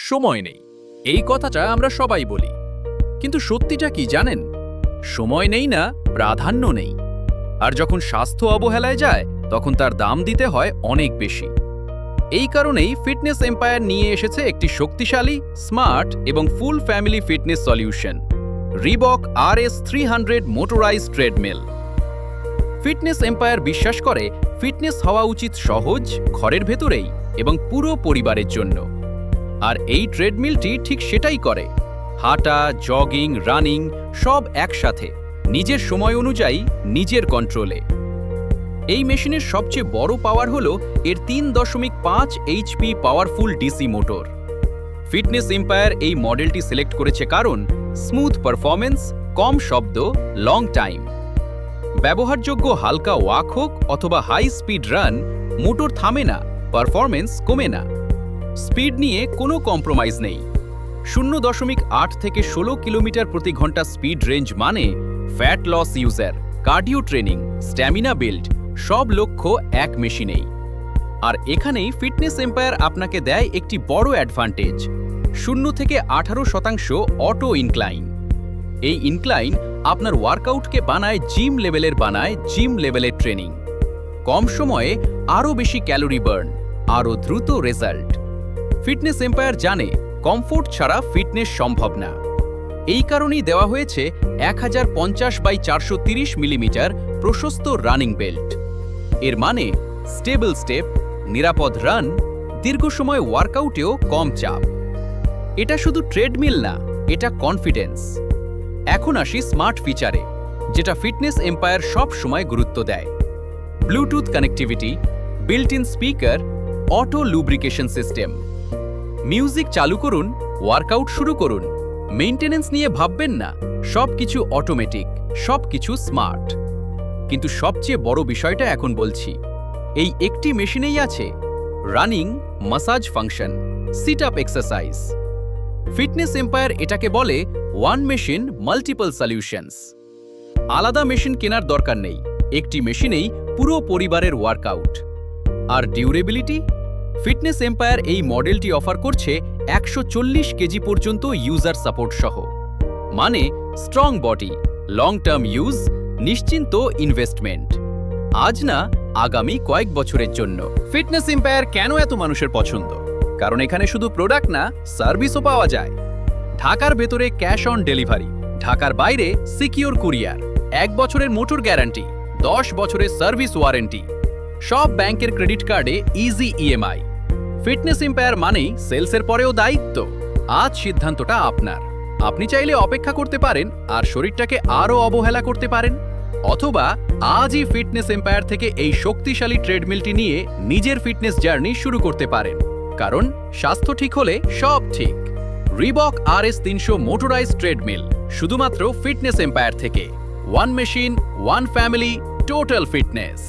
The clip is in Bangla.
সময় নেই। এই কথাটা আমরা সবাই বলি, কিন্তু সত্যিটা কি জানেন? সময় নেই না, প্রাধান্য নেই। আর যখন স্বাস্থ্য অবহেলায় যায় তখন তার দাম দিতে হয় অনেক বেশি। এই কারণেই ফিটনেস এম্পায়ার নিয়ে এসেছে একটি শক্তিশালী, স্মার্ট এবং full family fitness solution, Reebok RS300 motorised treadmill. Fitness empire বিশ্বাস করে ফিটনেস হওয়া উচিত সহজ, ঘরের ভেতরেই এবং পুরো পরিবারের জন্য। আর এই ট্রেডমিলটি ঠিক সেটাই করে। হাঁটা, জগিং, রানিং সব একসাথে, নিজের সময় অনুযায়ী, নিজের কন্ট্রোলে। এই মেশিনের সবচেয়ে বড় পাওয়ার হলো এর 3.5 HP powerful DC motor. Fitness empire এই মডেলটি সিলেক্ট করেছে কারণ স্মুথ পারফরমেন্স, কম শব্দ, লং টাইম। ব্যবহারযোগ্য হালকা ওয়াক হোক অথবা হাই স্পিড রান, মোটর থামে না, পারফরমেন্স কমে না। স্পিড নিয়ে কোনো কম্প্রোমাইজ নেই। 0.8 থেকে 16 কিলোমিটার প্রতি ঘন্টা স্পিড রেঞ্জ মানে fat loss user, cardio training, stamina build সব লক্ষ্য এক মেশিনেই। আর এখানেই ফিটনেস এম্পায়ার আপনাকে দেয় একটি বড় অ্যাডভান্টেজ, 0 থেকে 18% অটো ইনক্লাইন। এই ইনক্লাইন আপনার ওয়ার্কআউটকে বানায় জিম লেভেলের ট্রেনিং। কম সময়ে আরও বেশি ক্যালোরি বার্ন, আরও দ্রুত রেজাল্ট। ফিটনেস এম্পায়ার জানে কমফোর্ট ছাড়া ফিটনেস সম্ভব না। এই কারণেই দেওয়া হয়েছে 1050/430 মিলিমিটার প্রশস্ত রানিং বেল্ট। এর মানে স্টেবল স্টেপ, নিরাপদ রান, দীর্ঘ সময় ওয়ার্কআউটেও কম চাপ। এটা শুধু ট্রেডমিল না, এটা কনফিডেন্স। এখন আসি স্মার্ট ফিচারে, যেটা ফিটনেস এম্পায়ার সব সময় গুরুত্ব দেয়। Bluetooth connectivity, built in speaker, auto lubrication system. Music চালু করুন, ওয়ার্কআউট শুরু করুন। মেইনটেনেন্স নিয়ে ভাববেন না, সবকিছু অটোমেটিক, সবকিছু স্মার্ট। কিন্তু সবচেয়ে বড় বিষয়টা এখন বলছি, এই একটি মেশিনেই আছে running, massage function, sit up exercise. Fitness empire এটাকে বলে ওয়ান মেশিন মাল্টিপল সলিউশনস। আলাদা মেশিন কেনার দরকার নেই, একটি মেশিনেই পুরো পরিবারের ওয়ার্কআউট। আর ডিউরেবিলিটি, ফিটনেস এম্পায়ার এই মডেলটি অফার করছে 140 কেজি পর্যন্ত ইউজার সাপোর্ট সহ। মানে strong body, long term use, নিশ্চিন্ত ইনভেস্টমেন্ট। আজ না, আগামী কয়েক বছরের জন্য। ফিটনেস এম্পায়ার কেন এত মানুষের পছন্দ? কারণ এখানে শুধু প্রোডাক্ট না, সার্ভিসও পাওয়া যায়। ঢাকার ভেতরে ক্যাশ অন ডেলিভারি, ঢাকার বাইরে সিকিউর কুরিয়ার, 1 বছরের মোটর গ্যারান্টি, 10 বছরের সার্ভিস ওয়ারেন্টি, সব ব্যাংকের ক্রেডিট কার্ডে ইজি EMI। ফিটনেস এম্পায়ার মানেই সেলসের পরেও দায়িত্ব। আজ সিদ্ধান্তটা আপনার। আপনি চাইলে অপেক্ষা করতে পারেন আর শরীরটাকে আরও অবহেলা করতে পারেন, অথবা আজই ফিটনেস এম্পায়ার থেকে এই শক্তিশালী ট্রেডমিলটি নিয়ে নিজের ফিটনেস জার্নি শুরু করতে পারেন। কারণ স্বাস্থ্য ঠিক হলে সব ঠিক। রিবক RS300 মোটরাইজড ট্রেডমিল, শুধুমাত্র ফিটনেস এম্পায়ার থেকে। One machine, one family, total fitness.